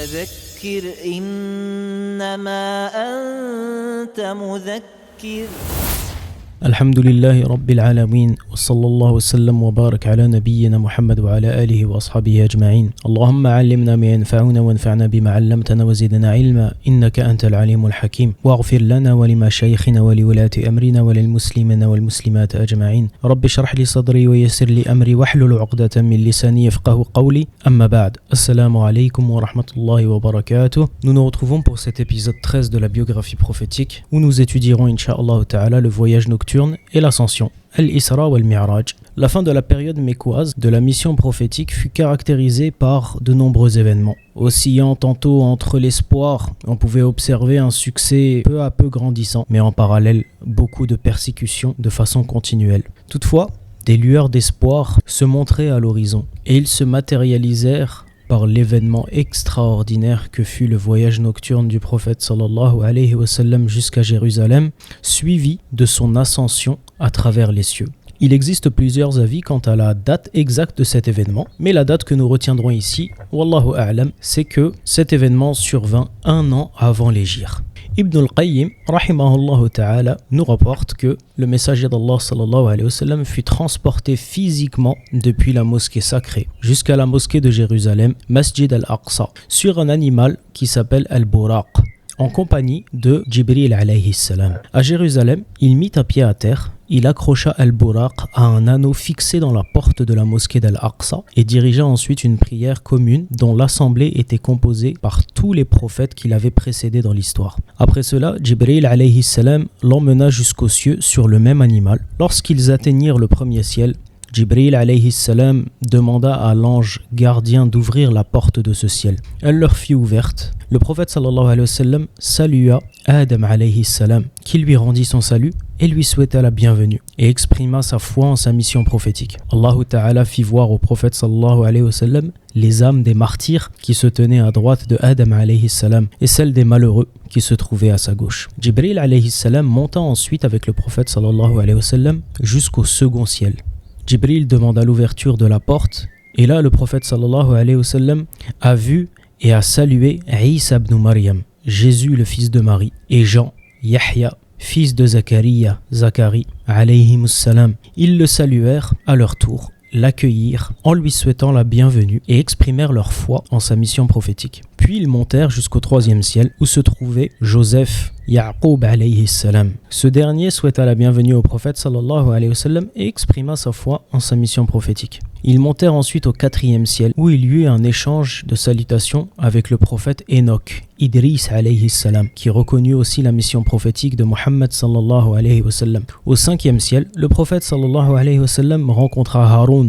فذكر إنما أنت مذكر. الحمد لله رب العالمين وصلى الله وسلم وبارك على نبينا محمد وعلى آله وأصحابه أجمعين. اللهم علمنا ما ينفعنا وانفعنا بما علمتنا وزدنا علما إنك أنت العليم الحكيم واغفر لنا ولمشايخنا ولولاة أمرنا وللمسلمين والمسلمات أجمعين. رب اشرح لي صدري ويسر لي أمري واحلل عقدة من لساني يفقه قولي. أما بعد. Assalamu alaikum wa rahmatullahi wa barakatuh. Nous nous retrouvons pour cet épisode 13 de la biographie prophétique où nous étudierons incha'Allah ta'ala le voyage nocturne et l'ascension, Al-Isra wal-Mi'raj. La fin de la période mécoise de la mission prophétique fut caractérisée par de nombreux événements. Oscillant tantôt entre l'espoir, on pouvait observer un succès peu à peu grandissant, mais en parallèle, beaucoup de persécutions de façon continuelle. Toutefois, des lueurs d'espoir se montraient à l'horizon, et ils se matérialisèrent par l'événement extraordinaire que fut le voyage nocturne du prophète sallallahu alayhi wa sallam jusqu'à Jérusalem, suivi de son ascension à travers les cieux. Il existe plusieurs avis quant à la date exacte de cet événement, mais la date que nous retiendrons ici, wallahu a'lam, c'est que cet événement survint 1 an avant l'hégire. Ibn al-Qayyim, rahimahullah ta'ala, nous rapporte que le messager d'Allah sallallahu alayhi wa sallam fut transporté physiquement depuis la mosquée sacrée jusqu'à la mosquée de Jérusalem, Masjid al-Aqsa, sur un animal qui s'appelle Al-Buraq, en compagnie de Jibril alayhi salam. À Jérusalem, il mit un pied à terre, il accrocha Al-Buraq à un anneau fixé dans la porte de la mosquée d'Al-Aqsa et dirigea ensuite une prière commune dont l'assemblée était composée par tous les prophètes qui l'avaient précédé dans l'histoire. Après cela, Jibril alayhi salam l'emmena jusqu'aux cieux sur le même animal. Lorsqu'ils atteignirent le premier ciel, Jibril alayhi salam demanda à l'ange gardien d'ouvrir la porte de ce ciel. Elle leur fut ouverte. Le prophète sallallahu alayhi wa sallam salua Adam alayhi salam, qui lui rendit son salut et lui souhaita la bienvenue et exprima sa foi en sa mission prophétique. Allah Ta'ala fit voir au prophète sallallahu alayhi wa sallam les âmes des martyrs qui se tenaient à droite de Adam alayhi salam et celles des malheureux qui se trouvaient à sa gauche. Jibril alayhi salam monta ensuite avec le prophète sallallahu alayhi wa sallam jusqu'au second ciel. Jibril demanda l'ouverture de la porte et là le prophète sallallahu alayhi wa sallam a vu et a salué Isa ibn Maryam, Jésus le fils de Marie, et Jean, Yahya, fils de Zacharia, Zacharie, alayhimus salam. Ils le saluèrent à leur tour, l'accueillirent en lui souhaitant la bienvenue et exprimèrent leur foi en sa mission prophétique. Puis ils montèrent jusqu'au 3e ciel où se trouvait Joseph, Ya'qub alayhi salam. Ce dernier souhaita la bienvenue au prophète sallallahu alayhi wa sallam et exprima sa foi en sa mission prophétique. Ils montèrent ensuite au 4e ciel où il y eut un échange de salutations avec le prophète Enoch, Idris alayhi salam, qui reconnut aussi la mission prophétique de Muhammad sallallahu alayhi wa sallam. Au 5e ciel, le prophète sallallahu alayhi wa sallam rencontra Aaron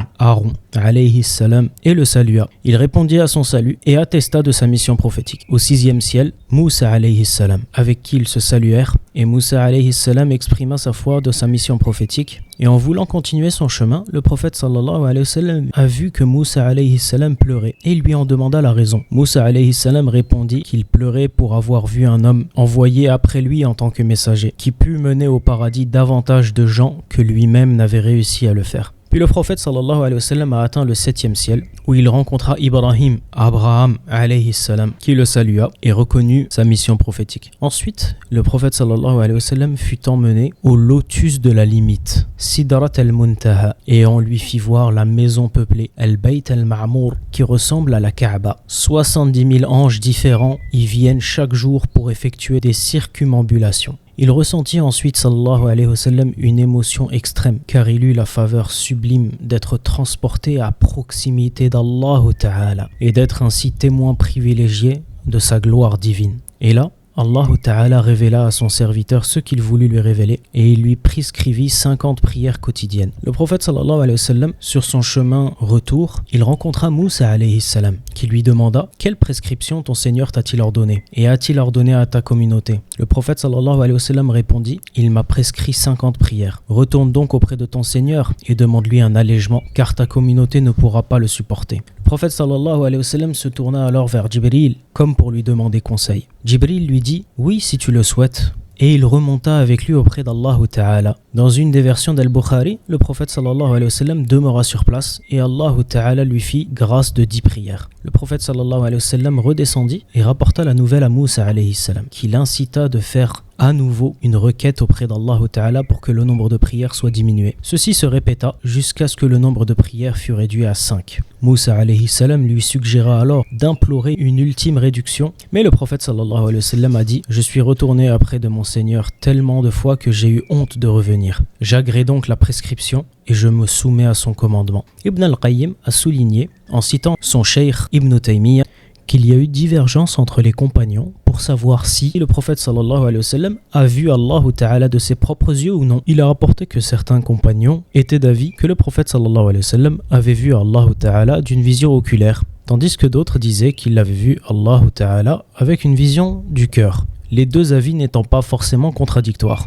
alayhi salam et le salua. Il répondit à son salut et attesta de sa mission prophétique. Au 6e ciel, Moussa alayhi salam, avec qui ils se saluèrent, et Moussa alayhi salam exprima sa foi de sa mission prophétique. Et en voulant continuer son chemin, le prophète sallallahu alayhi wa sallam a vu que Moussa alayhi salam pleurait et lui en demanda la raison. Moussa alayhi salam répondit qu'il pleurait pour avoir vu un homme envoyé après lui en tant que messager, qui put mener au paradis davantage de gens que lui-même n'avait réussi à le faire. Puis le prophète sallallahu alayhi wa sallam a atteint le 7e ciel où il rencontra Abraham alayhi salam, qui le salua et reconnut sa mission prophétique. Ensuite, le prophète sallallahu alayhi wa sallam fut emmené au lotus de la limite, Sidrat al-Muntaha, et on lui fit voir la maison peuplée, Al-Bayt al-Ma'mour, qui ressemble à la Kaaba. 70 000 anges différents y viennent chaque jour pour effectuer des circumambulations. Il ressentit ensuite sallallahu alayhi wa sallam une émotion extrême car il eut la faveur sublime d'être transporté à proximité d'Allah Ta'ala et d'être ainsi témoin privilégié de sa gloire divine. Et là, Allah Ta'ala révéla à son serviteur ce qu'il voulut lui révéler et il lui prescrivit 50 prières quotidiennes. Le prophète sallallahu alayhi wa sallam, sur son chemin retour, il rencontra Moussa alayhi salam qui lui demanda « Quelle prescription ton Seigneur t'a-t-il ordonné et a-t-il ordonné à ta communauté ?» Le prophète sallallahu alayhi wa sallam répondit « Il m'a prescrit 50 prières. Retourne donc auprès de ton Seigneur et demande-lui un allègement car ta communauté ne pourra pas le supporter. » Le prophète sallallahu alayhi wa sallam se tourna alors vers Jibril comme pour lui demander conseil. Jibril lui dit « Oui, si tu le souhaites. » et il remonta avec lui auprès d'Allah Ta'ala. Dans une des versions d'Al-Bukhari, le prophète sallallahu alayhi wa sallam demeura sur place et Allah Ta'ala lui fit grâce de 10 prières. Le prophète sallallahu alayhi wa sallam redescendit et rapporta la nouvelle à Moussa alayhi salam, qui l'incita de faire à nouveau une requête auprès d'Allah Ta'ala pour que le nombre de prières soit diminué. Ceci se répéta jusqu'à ce que le nombre de prières fût réduit à 5. Moussa alayhi salam lui suggéra alors d'implorer une ultime réduction, mais le prophète sallallahu alayhi wa sallam a dit « Je suis retourné auprès de mon Seigneur tellement de fois que j'ai eu honte de revenir. J'agrée donc la prescription et je me soumets à son commandement. » Ibn al-Qayyim a souligné, en citant son cheikh Ibn Taymiyyah, qu'il y a eu divergence entre les compagnons pour savoir si le prophète sallallahu alayhi wa sallam a vu Allah Ta'ala de ses propres yeux ou non. Il a rapporté que certains compagnons étaient d'avis que le prophète sallallahu alayhi wa sallam avait vu Allah Ta'ala d'une vision oculaire, tandis que d'autres disaient qu'il avait vu Allah Ta'ala avec une vision du cœur. Les deux avis n'étant pas forcément contradictoires.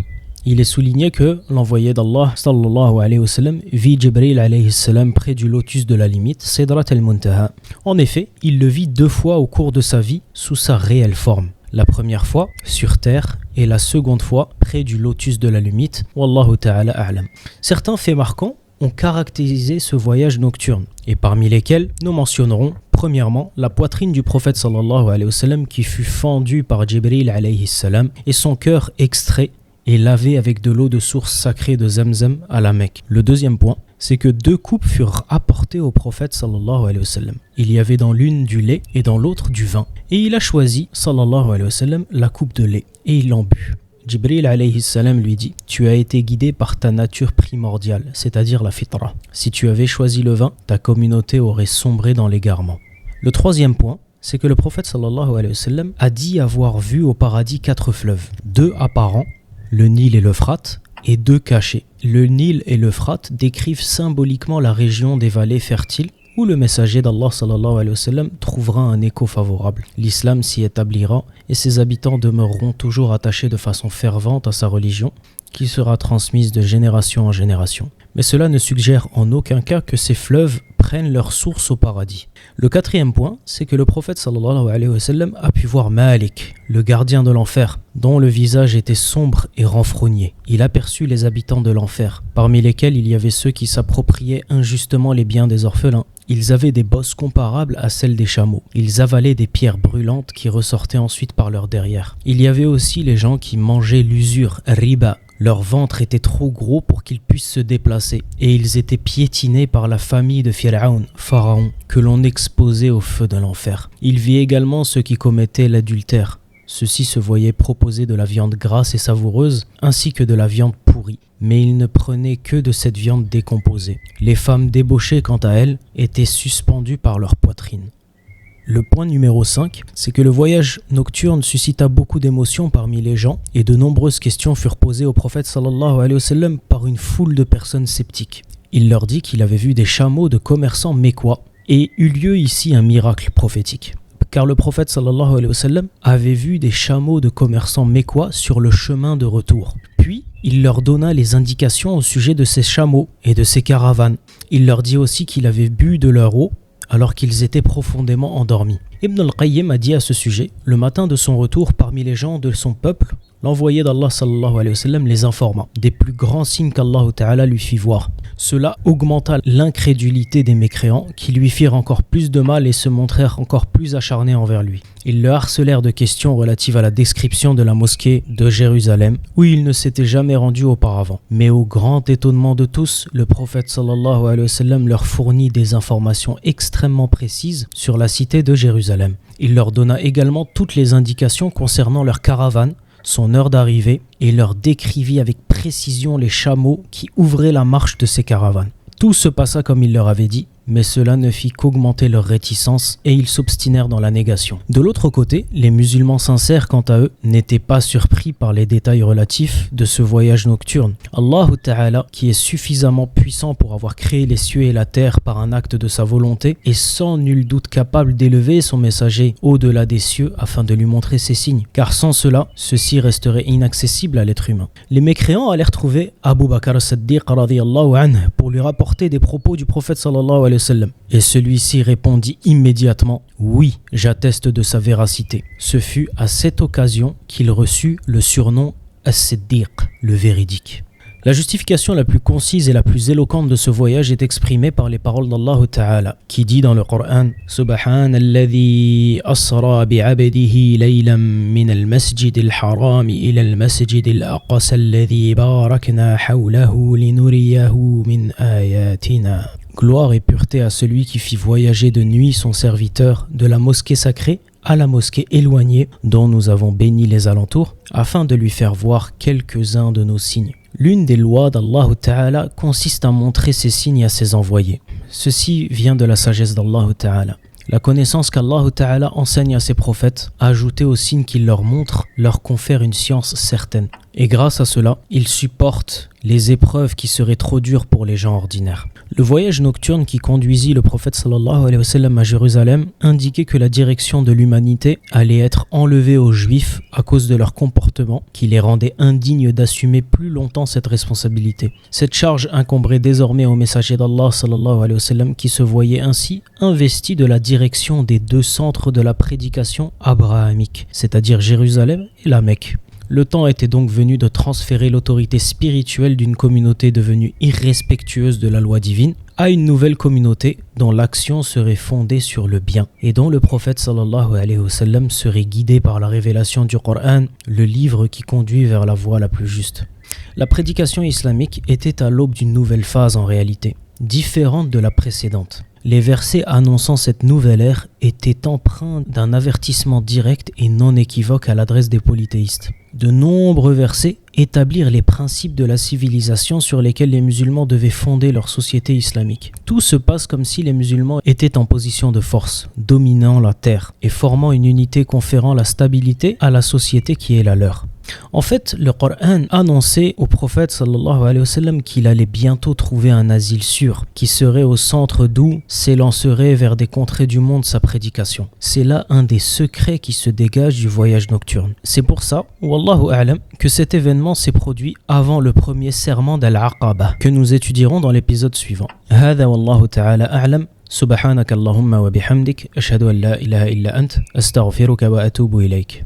Il est souligné que l'envoyé d'Allah sallallahu alayhi wa sallam vit Jibril alayhi salam près du lotus de la limite, Sidrat al-Muntaha. En effet, il le vit 2 fois au cours de sa vie sous sa réelle forme. La première fois sur terre et la seconde fois près du lotus de la limite. Wallahu ta'ala a'lam. Certains faits marquants ont caractérisé ce voyage nocturne, et parmi lesquels nous mentionnerons premièrement la poitrine du prophète sallallahu alayhi wa sallam qui fut fendue par Jibril alayhi salam et son cœur extrait et lavé avec de l'eau de source sacrée de Zamzam à la Mecque. Le deuxième point, c'est que 2 coupes furent apportées au prophète sallallahu alayhi wa sallam. Il y avait dans l'une du lait et dans l'autre du vin. Et il a choisi sallallahu alayhi wa sallam la coupe de lait et il en but. Jibril alayhi salam lui dit « Tu as été guidé par ta nature primordiale, c'est-à-dire la fitra. Si tu avais choisi le vin, ta communauté aurait sombré dans l'égarement. » Le troisième point, c'est que le prophète sallallahu alayhi wa sallam a dit avoir vu au paradis 4 fleuves, 2 apparents, le Nil et l'Euphrate, et 2 cachés. Le Nil et l'Euphrate décrivent symboliquement la région des vallées fertiles où le messager d'Allah sallallahu alayhi wa sallam trouvera un écho favorable. L'islam s'y établira et ses habitants demeureront toujours attachés de façon fervente à sa religion, qui sera transmise de génération en génération. Mais cela ne suggère en aucun cas que ces fleuves prennent leur source au paradis. Le 4e point, c'est que le prophète sallallahu alayhi wa sallam a pu voir Malik, le gardien de l'enfer, dont le visage était sombre et renfrogné. Il aperçut les habitants de l'enfer, parmi lesquels il y avait ceux qui s'appropriaient injustement les biens des orphelins. Ils avaient des bosses comparables à celles des chameaux. Ils avalaient des pierres brûlantes qui ressortaient ensuite par leur derrière. Il y avait aussi les gens qui mangeaient l'usure, riba. Leur ventre était trop gros pour qu'ils puissent se déplacer et ils étaient piétinés par la famille de Pharaon, que l'on exposait au feu de l'enfer. Il vit également ceux qui commettaient l'adultère. Ceux-ci se voyaient proposer de la viande grasse et savoureuse ainsi que de la viande pourrie, mais ils ne prenaient que de cette viande décomposée. Les femmes débauchées, quant à elles, étaient suspendues par leur poitrine. Le point numéro 5, c'est que le voyage nocturne suscita beaucoup d'émotions parmi les gens et de nombreuses questions furent posées au prophète sallallahu alayhi wa sallam par une foule de personnes sceptiques. Il leur dit qu'il avait vu des chameaux de commerçants mécois et eut lieu ici un miracle prophétique. Car le prophète sallallahu alayhi wa sallam avait vu des chameaux de commerçants mécois sur le chemin de retour. Puis, il leur donna les indications au sujet de ces chameaux et de ces caravanes. Il leur dit aussi qu'il avait bu de leur eau alors qu'ils étaient profondément endormis. Ibn al-Qayyim a dit à ce sujet, le matin de son retour parmi les gens de son peuple, l'envoyé d'Allah sallallahu alayhi wa sallam les informa des plus grands signes qu'Allah Ta'ala lui fit voir. Cela augmenta l'incrédulité des mécréants qui lui firent encore plus de mal et se montrèrent encore plus acharnés envers lui. Ils le harcelèrent de questions relatives à la description de la mosquée de Jérusalem où il ne s'était jamais rendu auparavant. Mais au grand étonnement de tous, le prophète sallallahu alayhi wa sallam leur fournit des informations extrêmement précises sur la cité de Jérusalem. Il leur donna également toutes les indications concernant leur caravane, son heure d'arrivée et leur décrivit avec précision les chameaux qui ouvraient la marche de ces caravanes. Tout se passa comme il leur avait dit, mais cela ne fit qu'augmenter leur réticence et ils s'obstinèrent dans la négation. De l'autre côté, les musulmans sincères, quant à eux, n'étaient pas surpris par les détails relatifs de ce voyage nocturne. Allah Ta'ala, qui est suffisamment puissant pour avoir créé les cieux et la terre par un acte de sa volonté, est sans nul doute capable d'élever son messager au-delà des cieux afin de lui montrer ses signes, car sans cela, ceux-ci resteraient inaccessibles à l'être humain. Les mécréants allèrent trouver Abu Bakr as-Siddiq radiyallahu anhu pour lui rapporter des propos du prophète sallallahu alayhi wa sallam. Et celui-ci répondit immédiatement « Oui, j'atteste de sa véracité ». Ce fut à cette occasion qu'il reçut le surnom As-Siddiq, le véridique. La justification la plus concise et la plus éloquente de ce voyage est exprimée par les paroles d'Allah Ta'ala, qui dit dans le Coran « Subhanalladhi asra bi'abdihi laylan min al-masjid al-haram ila al-masjid al-aqsa alladhi barakna hawlahu linuriyahu min ayatina » Gloire et pureté à celui qui fit voyager de nuit son serviteur de la mosquée sacrée à la mosquée éloignée dont nous avons béni les alentours, afin de lui faire voir quelques-uns de nos signes. L'une des lois d'Allah Ta'ala consiste à montrer ses signes à ses envoyés. Ceci vient de la sagesse d'Allah Ta'ala. La connaissance qu'Allah Ta'ala enseigne à ses prophètes, ajoutée aux signes qu'il leur montre, leur confère une science certaine. Et grâce à cela, ils supportent les épreuves qui seraient trop dures pour les gens ordinaires. Le voyage nocturne qui conduisit le prophète sallallahu alayhi wa sallam à Jérusalem indiquait que la direction de l'humanité allait être enlevée aux Juifs à cause de leur comportement qui les rendait indignes d'assumer plus longtemps cette responsabilité. Cette charge incomberait désormais au messager d'Allah sallallahu alayhi wa sallam qui se voyait ainsi investi de la direction des deux centres de la prédication abrahamique, c'est-à-dire Jérusalem et la Mecque. Le temps était donc venu de transférer l'autorité spirituelle d'une communauté devenue irrespectueuse de la loi divine à une nouvelle communauté dont l'action serait fondée sur le bien et dont le prophète sallallahu alayhi wa sallam serait guidé par la révélation du Coran, le livre qui conduit vers la voie la plus juste. La prédication islamique était à l'aube d'une nouvelle phase en réalité, différente de la précédente. Les versets annonçant cette nouvelle ère étaient empreints d'un avertissement direct et non équivoque à l'adresse des polythéistes. De nombreux versets établirent les principes de la civilisation sur lesquels les musulmans devaient fonder leur société islamique. Tout se passe comme si les musulmans étaient en position de force, dominant la terre et formant une unité conférant la stabilité à la société qui est la leur. En fait, le Coran annonçait au prophète sallallahu alayhi wa sallam qu'il allait bientôt trouver un asile sûr, qui serait au centre d'où s'élancerait vers des contrées du monde sa prédication. C'est là un des secrets qui se dégage du voyage nocturne. C'est pour ça, wallahu a'lam, que cet événement s'est produit avant le premier serment d'Al-Aqaba, que nous étudierons dans l'épisode suivant. Hada wallahu ta'ala a'lam. Subhanaka Allahumma wa bihamdik, ashhadu an la ilaha illa ant, astaghfiruka wa atubu ilayk.